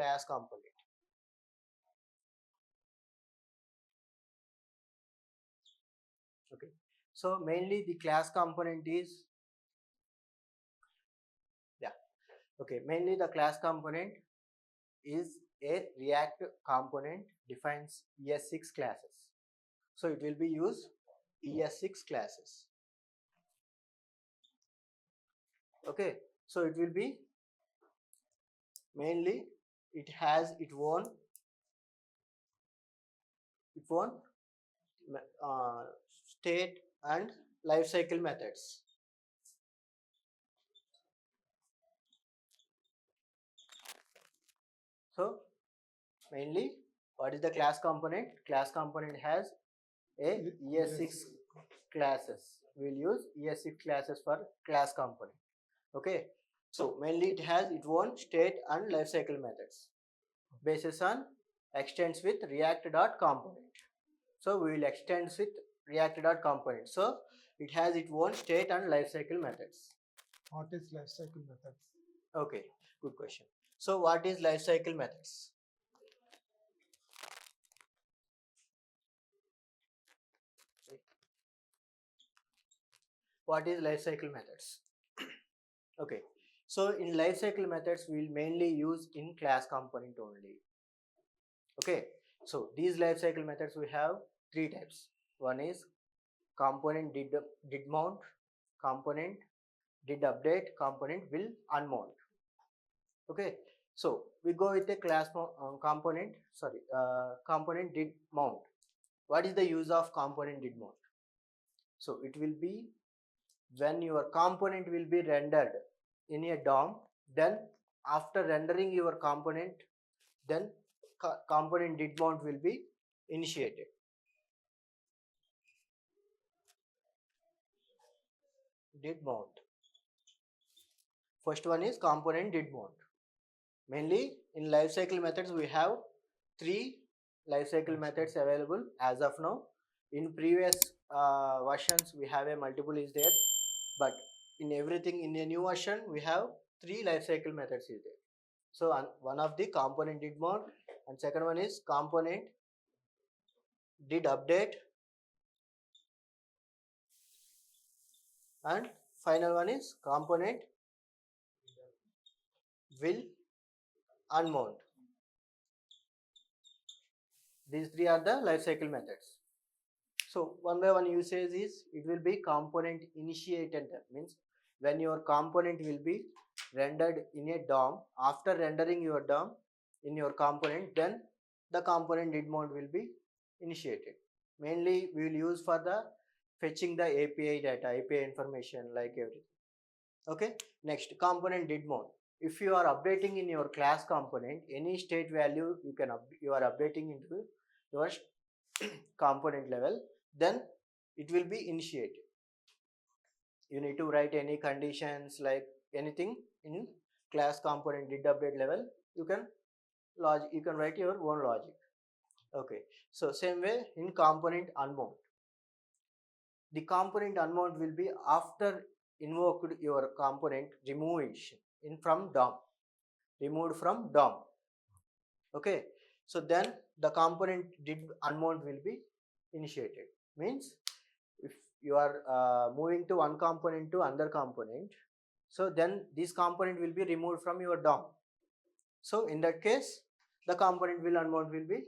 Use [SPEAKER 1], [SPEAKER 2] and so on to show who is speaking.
[SPEAKER 1] class component. Okay, so mainly the class component is mainly the class component is a React component defines ES6 classes. So it will be used ES6 classes. Okay, so it will be mainly it has its own state and lifecycle methods. So mainly what is the class component? Class component has a ES6 classes. We will use ES6 classes for class component. Okay, so mainly it has its own state and lifecycle methods basis on extends with react.component. So we will extend with react.component. So it has its own state and lifecycle methods.
[SPEAKER 2] What is lifecycle methods?
[SPEAKER 1] Okay, good question. So what is lifecycle methods? What is lifecycle methods? Okay, so in lifecycle methods we will mainly use in class component only. Okay, so these lifecycle methods we have three types. One is component did mount, component did update, component will unmount. Okay, so we go with the class component did mount. What is the use of component did mount? So it will be when your component will be rendered in a DOM, then after rendering your component, then component did mount will be initiated. Did mount. First one is component did mount. Mainly in lifecycle methods we have three lifecycle methods available as of now. In previous versions we have a multiple is there, but in everything in a new version we have three lifecycle methods is there. So one of the component did mount, and second one is component did update, and final one is component will unmount. These three are the lifecycle methods. So one by one usage is it will be component initiated, means when your component will be rendered in a DOM, after rendering your DOM in your component, then the component did mount will be initiated. Mainly we will use for the fetching the API data, API information like everything. Okay, next component did mount. If you are updating in your class component any state value you are updating into your component level, then it will be initiated. You need to write any conditions like anything in class component did update level, you can write your own logic. Okay, so same way in component unmount. The component unmount will be after invoked your component removed from DOM, removed from DOM. Okay, so then the component did unmount will be initiated. Means if you are moving to one component to another component, so then this component will be removed from your DOM. So in that case the component will unmount will be